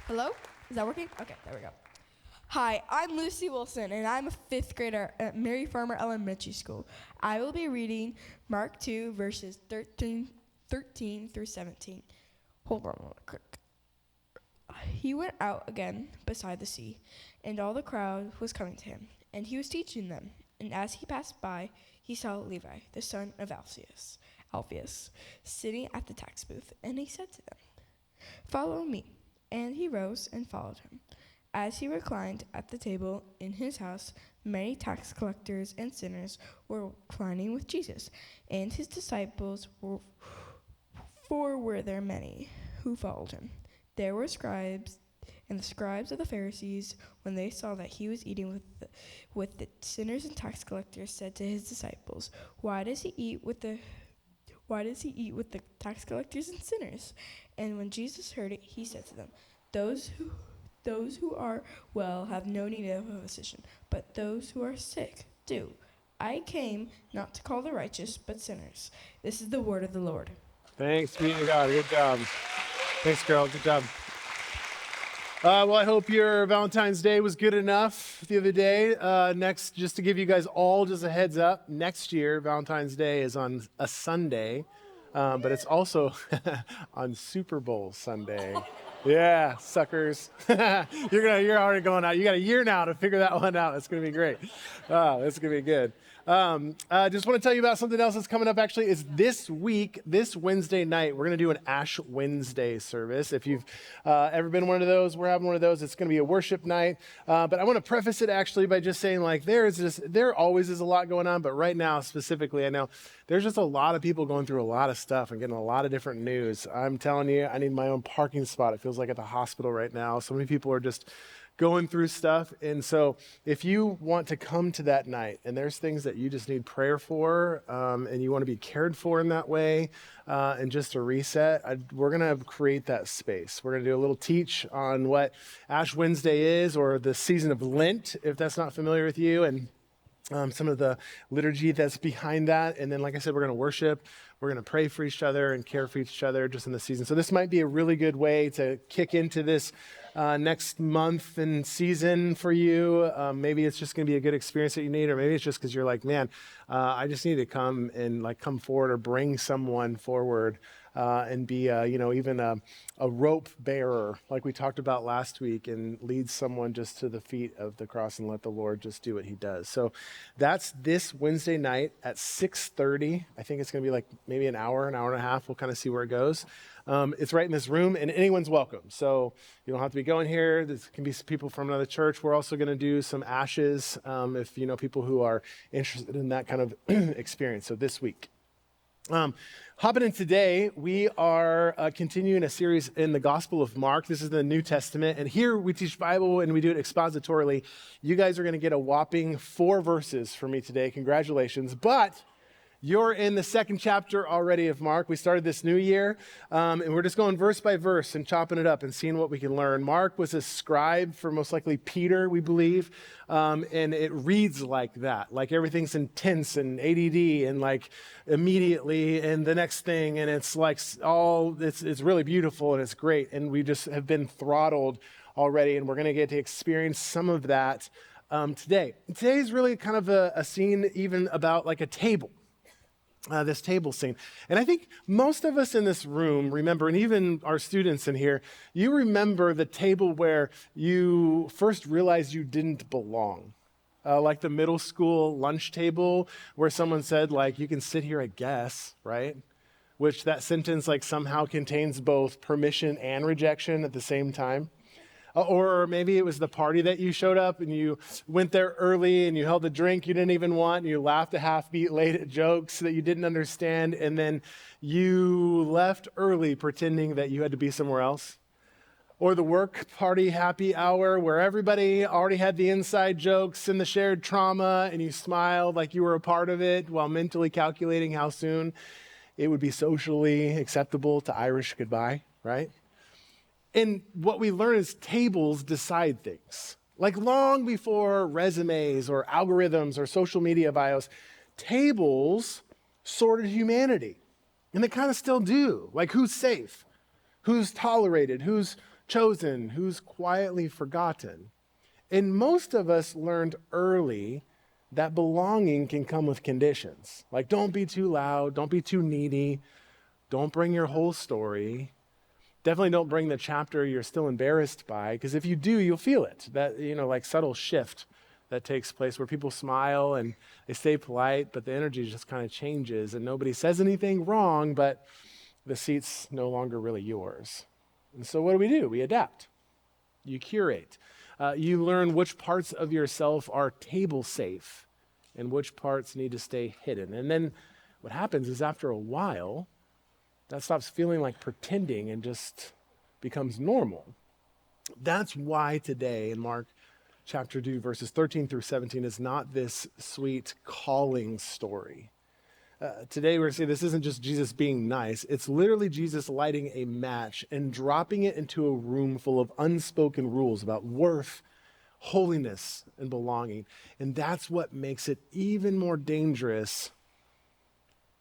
Hello? Is that working? Okay, there we go. Hi, I'm Lucy Wilson, and I'm a fifth grader at Mary Farmer Elementary School. I will be reading Mark 2, verses 13 through 17. Hold on real quick. He went out again beside the sea, and all the crowd was coming to him, and he was teaching them. And as he passed by, he saw Levi, the son of Alphaeus, sitting at the tax booth, and he said to them, "Follow me." And he rose and followed him. As he reclined at the table in his house, many tax collectors and sinners were reclining with Jesus and his disciples, for were there many who followed him. There were scribes, and the scribes of the Pharisees, when they saw that he was eating with the sinners and tax collectors, said to his disciples, Why does he eat with the tax collectors and sinners?" And when Jesus heard it, he said to them, Those who are well have no need of a physician, but those who are sick do. I came not to call the righteous, but sinners. This is the word of the Lord. Thanks be to God. Good job. Thanks, girl. Good job. Well, I hope your Valentine's Day was good enough the other day. Next, just to give you guys all just a heads up, next year, Valentine's Day is on a Sunday, but it's also on Super Bowl Sunday. Yeah, suckers. You're already going out. You got a year now to figure that one out. It's going to be great. It's going to be good. I just want to tell you about something else that's coming up. Actually, is this week, this Wednesday night, we're going to do an Ash Wednesday service. If you've ever been one of those, we're having one of those. It's going to be a worship night. But I want to preface it actually by just saying, like, there always is a lot going on, but right now specifically, I know there's just a lot of people going through a lot of stuff and getting a lot of different news. I'm telling you, I need my own parking spot. It feels like at the hospital right now. So many people are just going through stuff. And so if you want to come to that night and there's things that you just need prayer for, and you want to be cared for in that way, and just a reset, we're going to create that space. We're going to do a little teach on what Ash Wednesday is, or the season of Lent, if that's not familiar with you, and some of the liturgy that's behind that. And then, like I said, we're going to worship. We're going to pray for each other and care for each other just in the season. So this might be a really good way to kick into this next month and season for you. Maybe it's just going to be a good experience that you need, or maybe it's just because you're like, man, I just need to come forward or bring someone forward and be, even a rope bearer, like we talked about last week, and lead someone just to the feet of the cross and let the Lord just do what he does. So that's this Wednesday night at 6:30. I think it's going to be like maybe an hour and a half. We'll kind of see where it goes. It's right in this room, and anyone's welcome. So you don't have to be going here. This can be people from another church. We're also going to do some ashes, if you know people who are interested in that kind of experience. So this week. Hopping in today, we are continuing a series in the Gospel of Mark. This is the New Testament, and here we teach Bible and we do it expositorily. You guys are going to get a whopping 4 verses from me today. Congratulations. But you're in the second chapter already of Mark. We started this new year, and we're just going verse by verse and chopping it up and seeing what we can learn. Mark was a scribe for most likely Peter, we believe, and it reads like that. Like everything's intense and ADD and like immediately and the next thing, and it's like it's really beautiful and it's great, and we just have been throttled already, and we're going to get to experience some of that today. Today is really kind of a scene even about like a table. This table scene. And I think most of us in this room remember, and even our students in here, you remember the table where you first realized you didn't belong. Like the middle school lunch table where someone said, like, you can sit here, I guess, right? Which that sentence like somehow contains both permission and rejection at the same time. Or maybe it was the party that you showed up and you went there early and you held a drink you didn't even want, and you laughed a half beat late at jokes that you didn't understand, and then you left early pretending that you had to be somewhere else. Or the work party happy hour where everybody already had the inside jokes and the shared trauma, and you smiled like you were a part of it while mentally calculating how soon it would be socially acceptable to Irish goodbye, right? And what we learn is tables decide things. Like long before resumes or algorithms or social media bios, tables sorted humanity. And they kind of still do. Like who's safe, who's tolerated, who's chosen, who's quietly forgotten. And most of us learned early that belonging can come with conditions. Like, don't be too loud, don't be too needy, don't bring your whole story. Definitely don't bring the chapter you're still embarrassed by, because if you do, you'll feel it. That, like subtle shift that takes place where people smile and they stay polite, but the energy just kind of changes and nobody says anything wrong, but the seat's no longer really yours. And so what do? We adapt. You curate. You learn which parts of yourself are table safe and which parts need to stay hidden. And then what happens is after a while, that stops feeling like pretending and just becomes normal. That's why today in Mark chapter 2, verses 13 through 17 is not this sweet calling story. Today we're going to say this isn't just Jesus being nice. It's literally Jesus lighting a match and dropping it into a room full of unspoken rules about worth, holiness, and belonging. And that's what makes it even more dangerous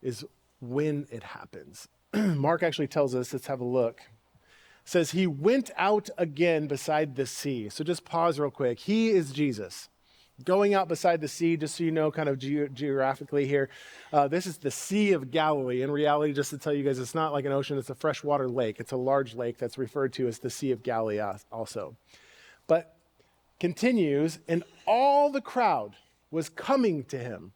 is when it happens. Mark actually tells us, let's have a look. It says he went out again beside the sea. So just pause real quick. He is Jesus. Going out beside the sea, just so you know kind of geographically here, this is the Sea of Galilee. In reality, just to tell you guys, it's not like an ocean, it's a freshwater lake. It's a large lake that's referred to as the Sea of Galilee also. But continues, and all the crowd was coming to him.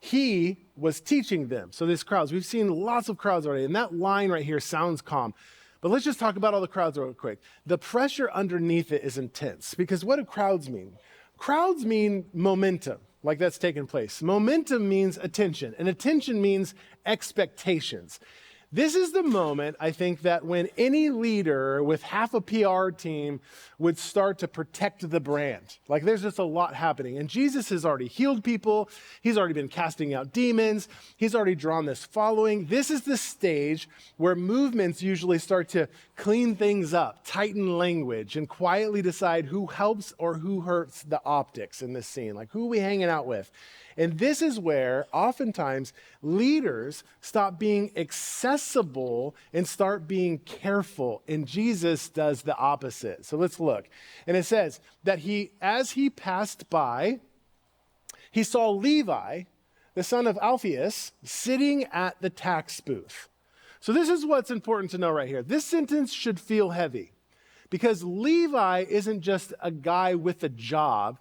He was teaching them. So these crowds, we've seen lots of crowds already, and that line right here sounds calm. But let's just talk about all the crowds real quick. The pressure underneath it is intense because what do crowds mean? Crowds mean momentum, like that's taking place. Momentum means attention, and attention means expectations. This is the moment, I think, that when any leader with half a PR team would start to protect the brand. Like there's just a lot happening. And Jesus has already healed people. He's already been casting out demons. He's already drawn this following. This is the stage where movements usually start to clean things up, tighten language, and quietly decide who helps or who hurts the optics in this scene. Like who are we hanging out with? And this is where oftentimes leaders stop being accessible and start being careful. And Jesus does the opposite. So let's look. And it says that as he passed by, he saw Levi, the son of Alphaeus, sitting at the tax booth. So this is what's important to know right here. This sentence should feel heavy because Levi isn't just a guy with a job.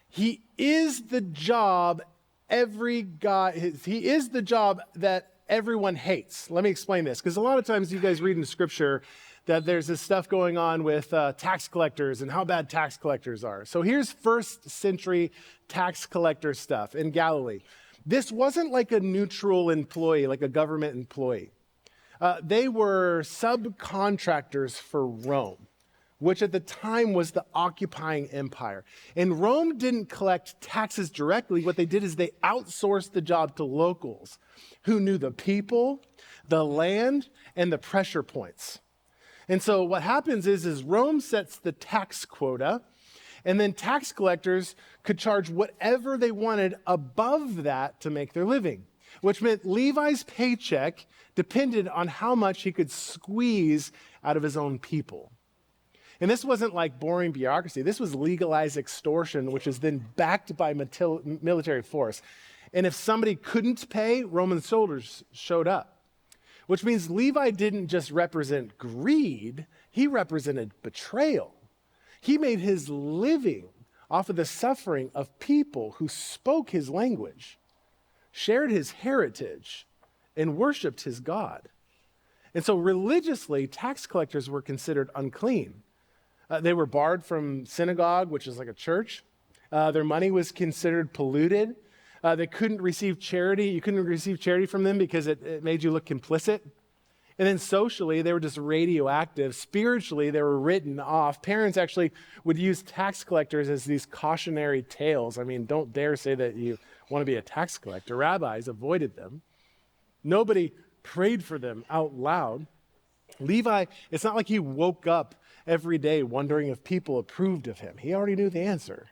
He is the job he is the job that everyone hates. Let me explain this, because a lot of times you guys read in scripture that there's this stuff going on with tax collectors and how bad tax collectors are. So here's first century tax collector stuff in Galilee. This wasn't like a neutral employee, like a government employee. They were subcontractors for Rome, which at the time was the occupying empire. And Rome didn't collect taxes directly. What they did is they outsourced the job to locals who knew the people, the land, and the pressure points. And so what happens is Rome sets the tax quota, and then tax collectors could charge whatever they wanted above that to make their living, which meant Levi's paycheck depended on how much he could squeeze out of his own people. And this wasn't like boring bureaucracy. This was legalized extortion, which is then backed by military force. And if somebody couldn't pay, Roman soldiers showed up, which means Levi didn't just represent greed, he represented betrayal. He made his living off of the suffering of people who spoke his language, shared his heritage, and worshiped his God. And so religiously, tax collectors were considered unclean. They were barred from synagogue, which is like a church. Their money was considered polluted. They couldn't receive charity. You couldn't receive charity from them because it made you look complicit. And then socially, they were just radioactive. Spiritually, they were written off. Parents actually would use tax collectors as these cautionary tales. I mean, don't dare say that you want to be a tax collector. Rabbis avoided them. Nobody prayed for them out loud. Levi, it's not like he woke up every day wondering if people approved of him. He already knew the answer.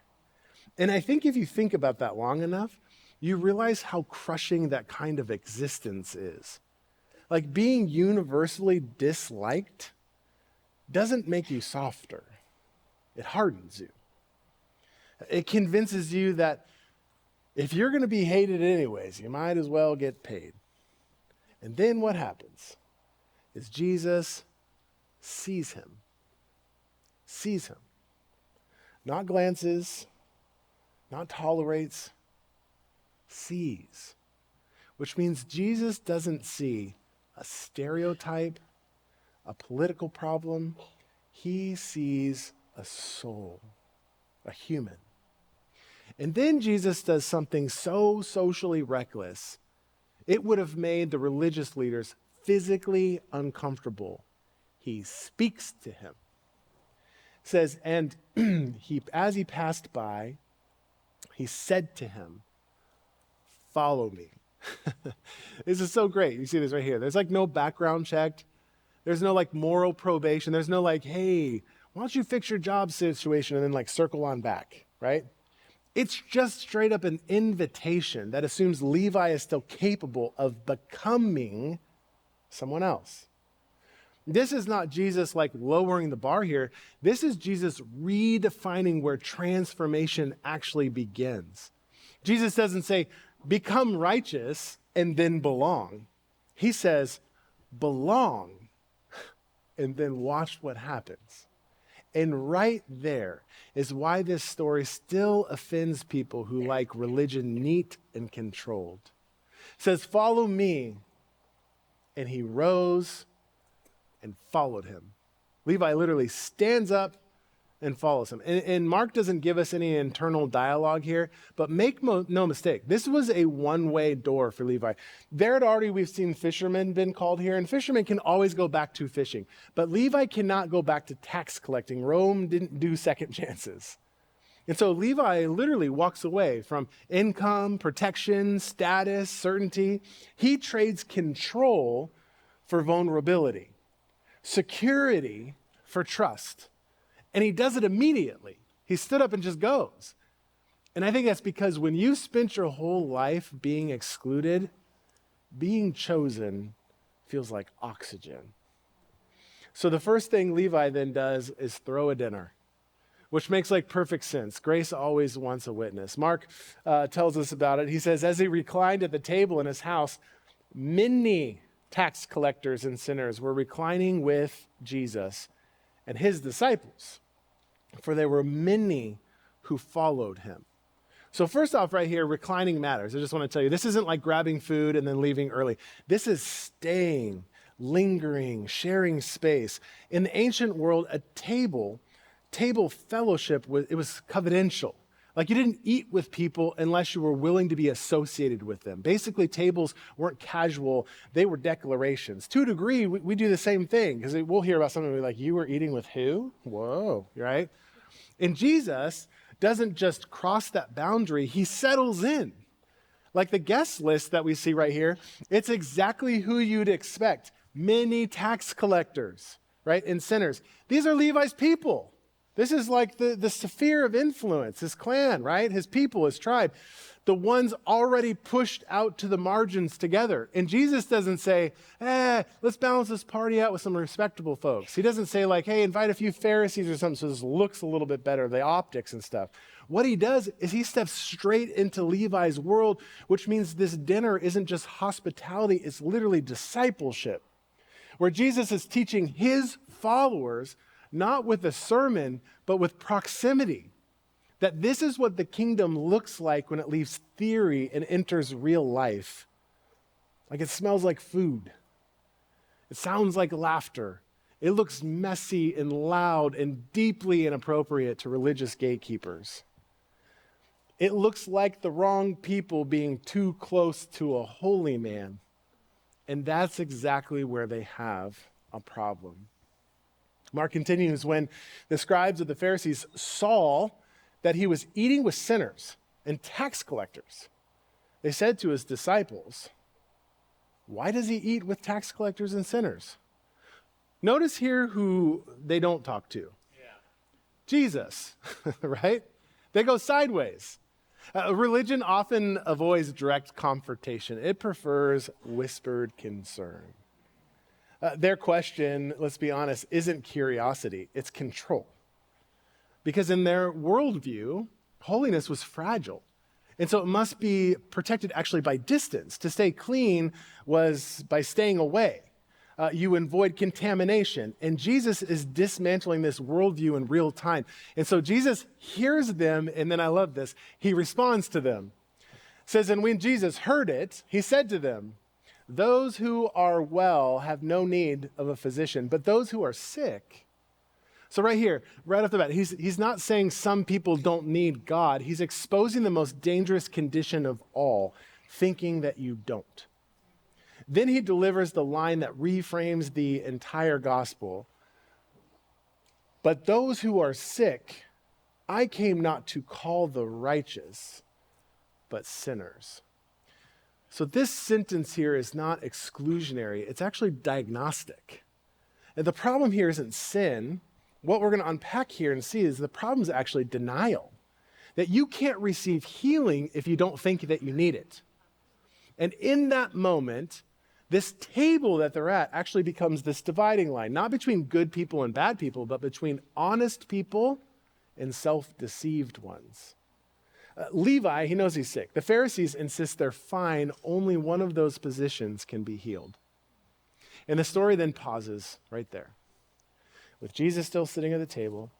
And I think if you think about that long enough, you realize how crushing that kind of existence is. Like being universally disliked doesn't make you softer. It hardens you. It convinces you that if you're going to be hated anyways, you might as well get paid. And then what happens is Jesus sees him. Sees him. Not glances, not tolerates, sees. Which means Jesus doesn't see a stereotype, a political problem. He sees a soul, a human. And then Jesus does something so socially reckless, it would have made the religious leaders physically uncomfortable. He speaks to him. It says, and as he passed by, he said to him, "Follow me." This is so great. You see this right here. There's like no background check. There's no like moral probation. There's no like, hey, why don't you fix your job situation and then like circle on back, right? It's just straight up an invitation that assumes Levi is still capable of becoming someone else. This is not Jesus like lowering the bar here. This is Jesus redefining where transformation actually begins. Jesus doesn't say, become righteous and then belong. He says, belong and then watch what happens. And right there is why this story still offends people who like religion neat and controlled. It says, follow me. And he rose and followed him. Levi literally stands up and follows him. And Mark doesn't give us any internal dialogue here, but make no mistake, this was a one-way door for Levi. There had already, we've seen fishermen been called here, and fishermen can always go back to fishing. But Levi cannot go back to tax collecting. Rome didn't do second chances. And so Levi literally walks away from income, protection, status, certainty. He trades control for vulnerability, security for trust. And he does it immediately. He stood up and just goes. And I think that's because when you spent your whole life being excluded, being chosen feels like oxygen. So the first thing Levi then does is throw a dinner, which makes like perfect sense. Grace always wants a witness. Mark tells us about it. He says, as he reclined at the table in his house, many tax collectors and sinners were reclining with Jesus and his disciples, for there were many who followed him. So first off right here, reclining matters. I just want to tell you, this isn't like grabbing food and then leaving early. This is staying, lingering, sharing space. In the ancient world, a table fellowship, it was covenantal. Like you didn't eat with people unless you were willing to be associated with them. Basically, tables weren't casual. They were declarations. To a degree, we do the same thing because we'll hear about something like, you were eating with who? Whoa, right? And Jesus doesn't just cross that boundary. He settles in. Like the guest list that we see right here, it's exactly who you'd expect. Many tax collectors, right, and sinners. These are Levi's people. This is like the sphere of influence, his clan, right? His people, his tribe, the ones already pushed out to the margins together. And Jesus doesn't say, let's balance this party out with some respectable folks. He doesn't say like, hey, invite a few Pharisees or something so this looks a little bit better, the optics and stuff. What he does is he steps straight into Levi's world, which means this dinner isn't just hospitality, it's literally discipleship, where Jesus is teaching his followers not with a sermon, but with proximity. That this is what the kingdom looks like when it leaves theory and enters real life. Like it smells like food. It sounds like laughter. It looks messy and loud and deeply inappropriate to religious gatekeepers. It looks like the wrong people being too close to a holy man. And that's exactly where they have a problem. Mark continues, when the scribes of the Pharisees saw that he was eating with sinners and tax collectors, they said to his disciples, why does he eat with tax collectors and sinners? Notice here who they don't talk to. Yeah. Jesus, right? They go sideways. Religion often avoids direct confrontation. It prefers whispered concern. Their question, let's be honest, isn't curiosity, it's control. Because in their worldview, holiness was fragile. And so it must be protected actually by distance. To stay clean was by staying away. You avoid contamination. And Jesus is dismantling this worldview in real time. And so Jesus hears them, and then I love this, he responds to them. It says, and when Jesus heard it, he said to them, those who are well have no need of a physician, but those who are sick. So right here, right off the bat, he's not saying some people don't need God. He's exposing the most dangerous condition of all, thinking that you don't. Then he delivers the line that reframes the entire gospel. But those who are sick, I came not to call the righteous, but sinners. So this sentence here is not exclusionary. It's actually diagnostic. And the problem here isn't sin. What we're going to unpack here and see is the problem is actually denial. That you can't receive healing if you don't think that you need it. And in that moment, this table that they're at actually becomes this dividing line, not between good people and bad people, but between honest people and self-deceived ones. Levi, he knows he's sick. The Pharisees insist they're fine. Only one of those positions can be healed. And the story then pauses right there. With Jesus still sitting at the table,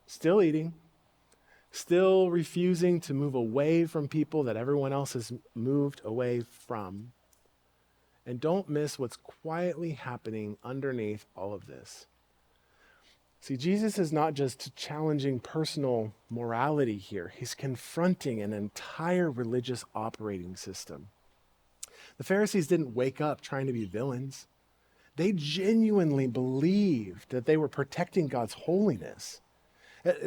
still eating, still refusing to move away from people that everyone else has moved away from. And don't miss what's quietly happening underneath all of this. See, Jesus is not just challenging personal morality here. He's confronting an entire religious operating system. The Pharisees didn't wake up trying to be villains. They genuinely believed that they were protecting God's holiness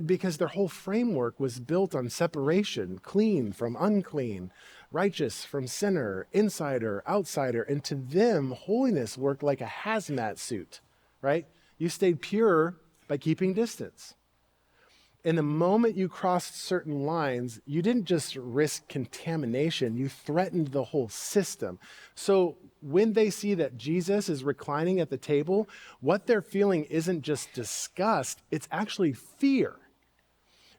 because their whole framework was built on separation, clean from unclean, righteous from sinner, insider, outsider. And to them, holiness worked like a hazmat suit, right? You stayed pure by keeping distance. And the moment you crossed certain lines, you didn't just risk contamination, you threatened the whole system. So when they see that Jesus is reclining at the table, what they're feeling isn't just disgust, it's actually fear.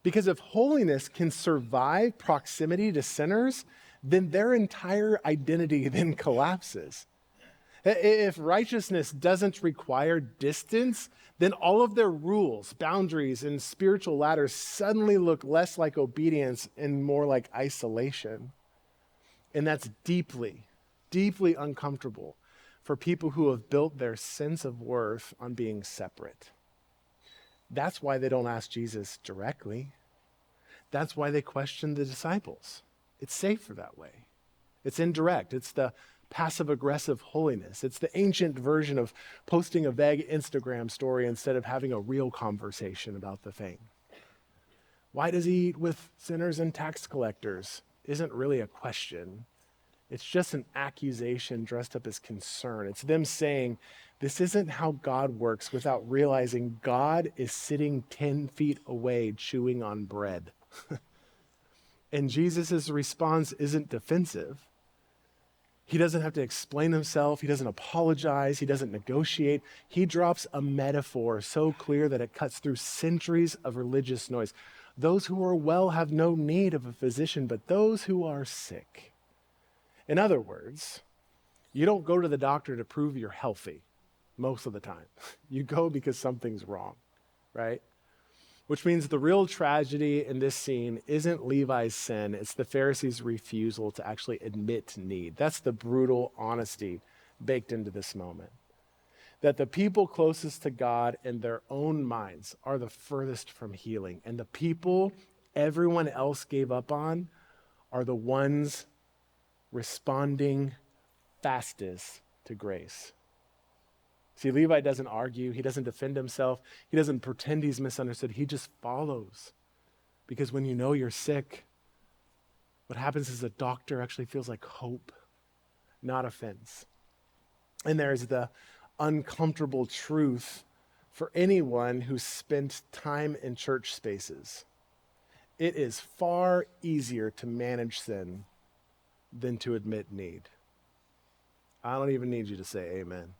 Because if holiness can survive proximity to sinners, then their entire identity then collapses. If righteousness doesn't require distance, then all of their rules, boundaries, and spiritual ladders suddenly look less like obedience and more like isolation. And that's deeply, deeply uncomfortable for people who have built their sense of worth on being separate. That's why they don't ask Jesus directly. That's why they question the disciples. It's safer that way. It's indirect. It's the passive-aggressive holiness. It's the ancient version of posting a vague Instagram story instead of having a real conversation about the thing. Why does he eat with sinners and tax collectors? Isn't really a question. It's just an accusation dressed up as concern. It's them saying, this isn't how God works, without realizing God is sitting 10 feet away chewing on bread. And Jesus' response isn't defensive. He doesn't have to explain himself. He doesn't apologize. He doesn't negotiate. He drops a metaphor so clear that it cuts through centuries of religious noise. Those who are well have no need of a physician, but those who are sick. In other words, you don't go to the doctor to prove you're healthy most of the time. You go because something's wrong, right? Which means the real tragedy in this scene isn't Levi's sin, it's the Pharisees' refusal to actually admit need. That's the brutal honesty baked into this moment. That the people closest to God in their own minds are the furthest from healing, and the people everyone else gave up on are the ones responding fastest to grace. See, Levi doesn't argue. He doesn't defend himself. He doesn't pretend he's misunderstood. He just follows. Because when you know you're sick, what happens is a doctor actually feels like hope, not offense. And there's the uncomfortable truth for anyone who's spent time in church spaces. It is far easier to manage sin than to admit need. I don't even need you to say amen.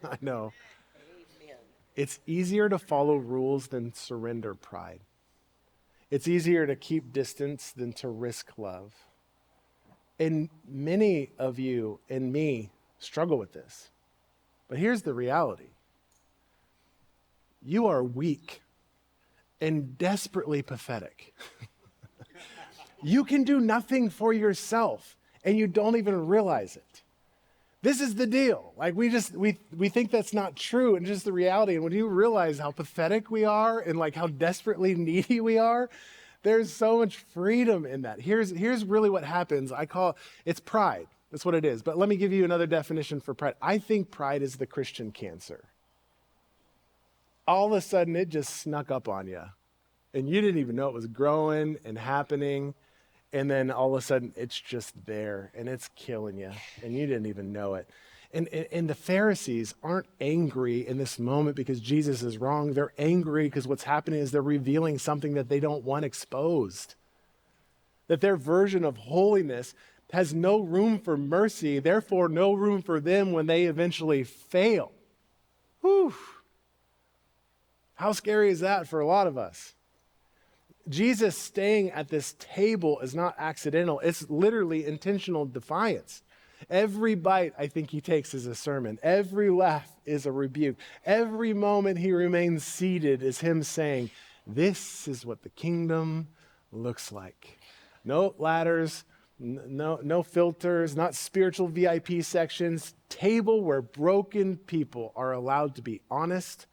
I know. It's easier to follow rules than surrender pride. It's easier to keep distance than to risk love. And many of you and me struggle with this. But here's the reality. You are weak and desperately pathetic. You can do nothing for yourself, and you don't even realize it. This is the deal. Like we think that's not true, and just the reality. And when you realize how pathetic we are and like how desperately needy we are, there's so much freedom in that. Here's really what happens. It's pride. That's what it is. But let me give you another definition for pride. I think pride is the Christian cancer. All of a sudden, it just snuck up on you, and you didn't even know it was growing and happening. And then all of a sudden, it's just there, and it's killing you, and you didn't even know it. And the Pharisees aren't angry in this moment because Jesus is wrong. They're angry because what's happening is they're revealing something that they don't want exposed. That their version of holiness has no room for mercy, therefore no room for them when they eventually fail. Whew. How scary is that for a lot of us? Jesus staying at this table is not accidental. It's literally intentional defiance. Every bite I think he takes is a sermon. Every laugh is a rebuke. Every moment he remains seated is him saying, this is what the kingdom looks like. No ladders, no filters, not spiritual VIP sections. Table where broken people are allowed to be honest,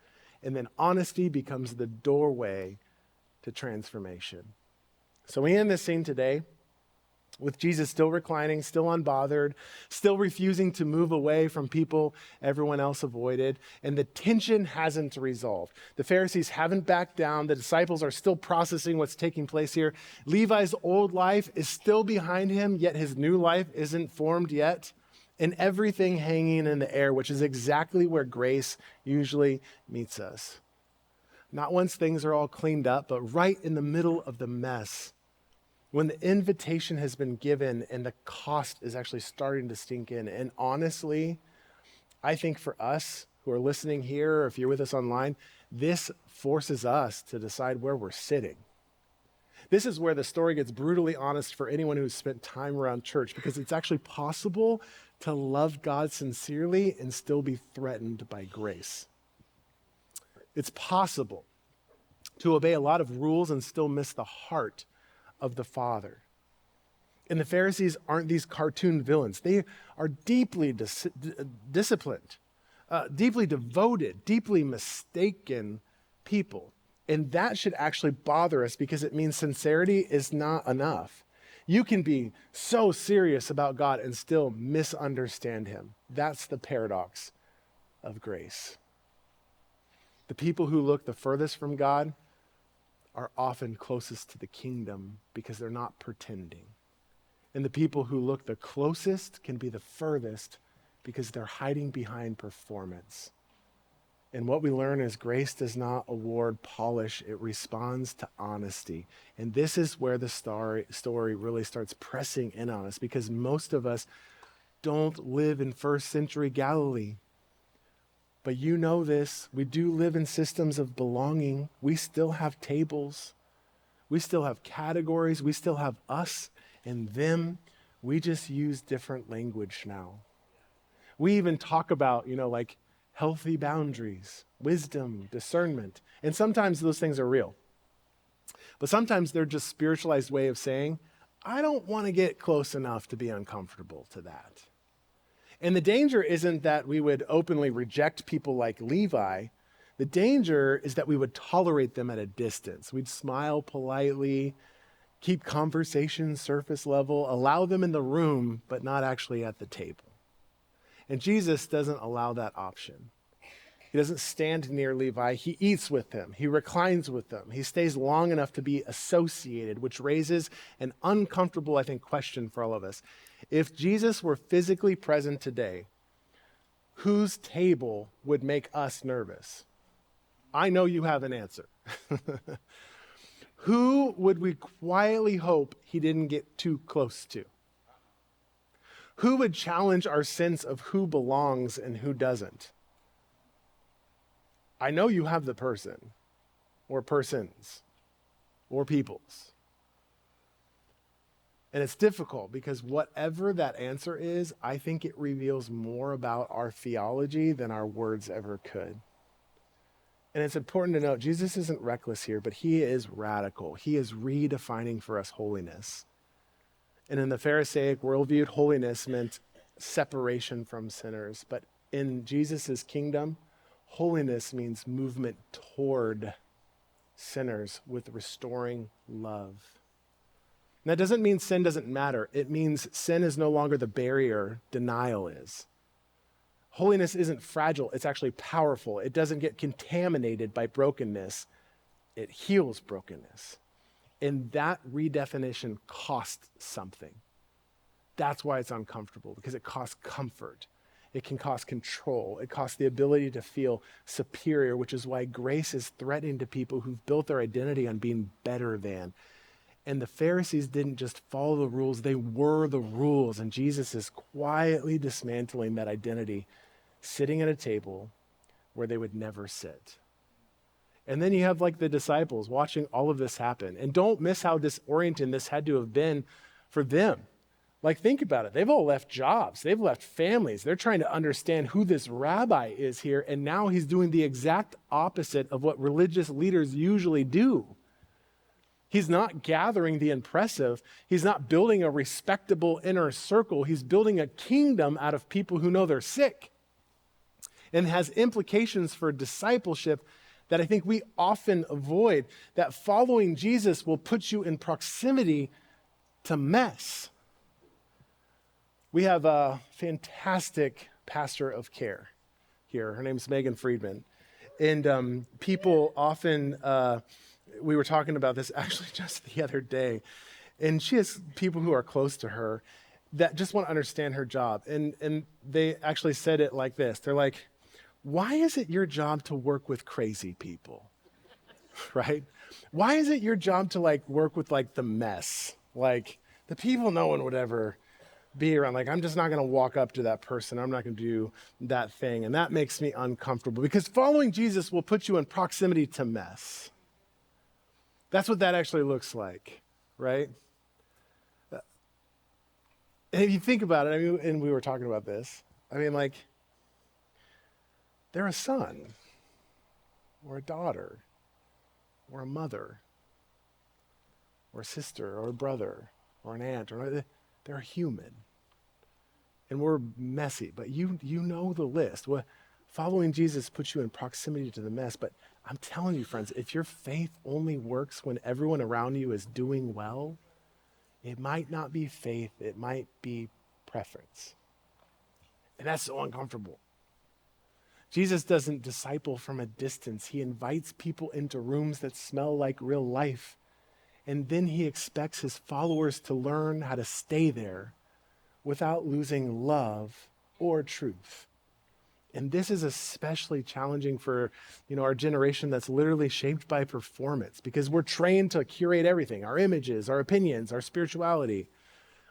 and then honesty becomes the doorway to transformation. So we end this scene today with Jesus still reclining, still unbothered, still refusing to move away from people everyone else avoided, and the tension hasn't resolved. The Pharisees haven't backed down. The disciples are still processing what's taking place here. Levi's old life is still behind him, yet his new life isn't formed yet, and everything hanging in the air, which is exactly where grace usually meets us. Not once things are all cleaned up, but right in the middle of the mess, when the invitation has been given and the cost is actually starting to sink in. And honestly, I think for us who are listening here, or if you're with us online, this forces us to decide where we're sitting. This is where the story gets brutally honest for anyone who's spent time around church, because it's actually possible to love God sincerely and still be threatened by grace. It's possible to obey a lot of rules and still miss the heart of the Father. And the Pharisees aren't these cartoon villains. They are deeply disciplined, deeply devoted, deeply mistaken people. And that should actually bother us because it means sincerity is not enough. You can be so serious about God and still misunderstand him. That's the paradox of grace. The people who look the furthest from God are often closest to the kingdom because they're not pretending. And the people who look the closest can be the furthest because they're hiding behind performance. And what we learn is grace does not award polish, it responds to honesty. And this is where the story really starts pressing in on us, because most of us don't live in first century Galilee. But you know this, we do live in systems of belonging. We still have tables. We still have categories. We still have us and them. We just use different language now. We even talk about, like healthy boundaries, wisdom, discernment. And sometimes those things are real. But sometimes they're just spiritualized way of saying, I don't want to get close enough to be uncomfortable to that. And the danger isn't that we would openly reject people like Levi. The danger is that we would tolerate them at a distance. We'd smile politely, keep conversations surface level, allow them in the room, but not actually at the table. And Jesus doesn't allow that option. He doesn't stand near Levi. He eats with them. He reclines with them. He stays long enough to be associated, which raises an uncomfortable, I think, question for all of us. If Jesus were physically present today, whose table would make us nervous? I know you have an answer. Who would we quietly hope he didn't get too close to? Who would challenge our sense of who belongs and who doesn't? I know you have the person, or persons, or peoples. And it's difficult because whatever that answer is, I think it reveals more about our theology than our words ever could. And it's important to note, Jesus isn't reckless here, but he is radical. He is redefining for us holiness. And in the Pharisaic worldview, holiness meant separation from sinners. But in Jesus' kingdom, holiness means movement toward sinners with restoring love. And that doesn't mean sin doesn't matter. It means sin is no longer the barrier, denial is. Holiness isn't fragile, it's actually powerful. It doesn't get contaminated by brokenness. It heals brokenness. And that redefinition costs something. That's why it's uncomfortable, because it costs comfort. It can cost control. It costs the ability to feel superior, which is why grace is threatening to people who've built their identity on being better than. And the Pharisees didn't just follow the rules, they were the rules. And Jesus is quietly dismantling that identity, sitting at a table where they would never sit. And then you have like the disciples watching all of this happen. And don't miss how disorienting this had to have been for them. Like, think about it. They've all left jobs. They've left families. They're trying to understand who this rabbi is here. And now he's doing the exact opposite of what religious leaders usually do. He's not gathering the impressive. He's not building a respectable inner circle. He's building a kingdom out of people who know they're sick. And has implications for discipleship that I think we often avoid, that following Jesus will put you in proximity to mess. We have a fantastic pastor of care here. Her name is Megan Friedman. And people often, we were talking about this actually just the other day, and she has people who are close to her that just want to understand her job. And they actually said it like this. They're like, why is it your job to work with crazy people, right? Why is it your job to like work with like the mess, like the people no one would ever be around? Like, I'm just not going to walk up to that person. I'm not going to do that thing. And that makes me uncomfortable because following Jesus will put you in proximity to mess. That's what that actually looks like, right? And if you think about it, I mean, and we were talking about this, I mean, like, they're a son, or a daughter, or a mother, or a sister, or a brother, or an aunt, or they're human. And we're messy, but you know the list. Well, following Jesus puts you in proximity to the mess, but I'm telling you, friends, if your faith only works when everyone around you is doing well, it might not be faith, it might be preference. And that's so uncomfortable. Jesus doesn't disciple from a distance. He invites people into rooms that smell like real life. And then he expects his followers to learn how to stay there without losing love or truth. And this is especially challenging for, our generation that's literally shaped by performance, because we're trained to curate everything, our images, our opinions, our spirituality.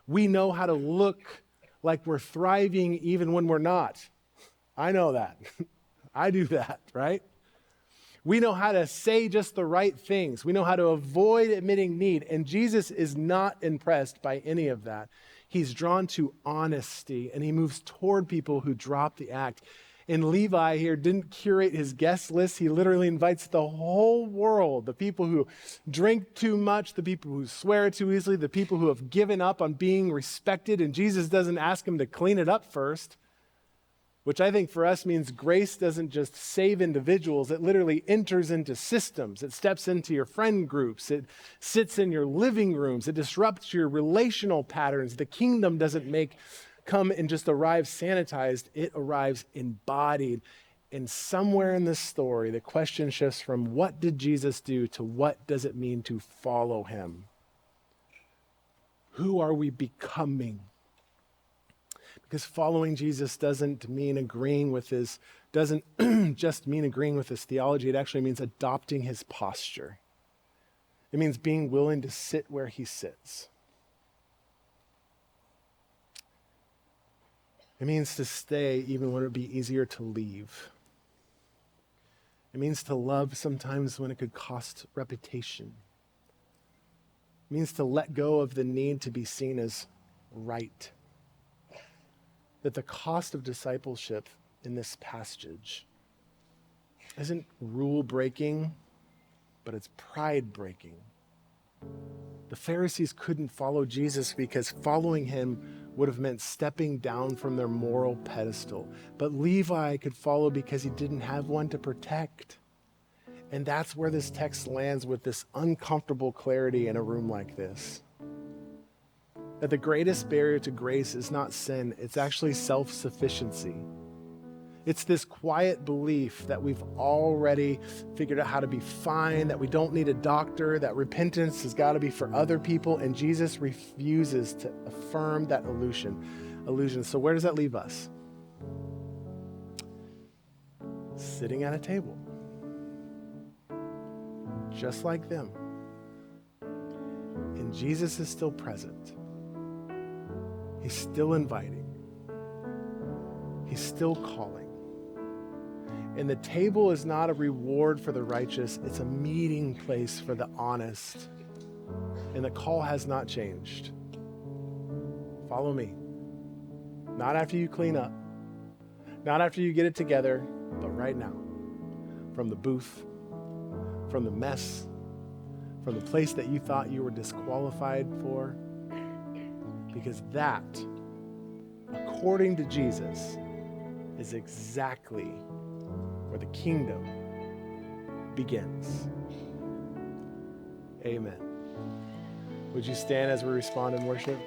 We know how to look like we're thriving even when we're not. I know that. I do that, right? We know how to say just the right things. We know how to avoid admitting need. And Jesus is not impressed by any of that. He's drawn to honesty, and he moves toward people who drop the act. And Levi here didn't curate his guest list. He literally invites the whole world, the people who drink too much, the people who swear too easily, the people who have given up on being respected. And Jesus doesn't ask him to clean it up first, which I think for us means grace doesn't just save individuals. It literally enters into systems. It steps into your friend groups. It sits in your living rooms. It disrupts your relational patterns. The kingdom doesn't come and just arrive sanitized. It arrives embodied. And somewhere in this story, the question shifts from what did Jesus do to what does it mean to follow him? Who are we becoming? Because following Jesus doesn't just mean agreeing with his theology. It actually means adopting his posture. It means being willing to sit where he sits. It means to stay even when it would be easier to leave. It means to love sometimes when it could cost reputation. It means to let go of the need to be seen as right. That the cost of discipleship in this passage isn't rule breaking, but it's pride breaking. The Pharisees couldn't follow Jesus because following him would have meant stepping down from their moral pedestal. But Levi could follow because he didn't have one to protect. And that's where this text lands with this uncomfortable clarity in a room like this. That the greatest barrier to grace is not sin, it's actually self-sufficiency. It's this quiet belief that we've already figured out how to be fine, that we don't need a doctor, that repentance has got to be for other people, and Jesus refuses to affirm that illusion. So where does that leave us? Sitting at a table. Just like them. And Jesus is still present. He's still inviting. He's still calling. And the table is not a reward for the righteous, it's a meeting place for the honest. And the call has not changed. Follow me. Not after you clean up, not after you get it together, but right now. From the booth, from the mess, from the place that you thought you were disqualified for. Because that, according to Jesus, is exactly where the kingdom begins. Amen. Would you stand as we respond in worship?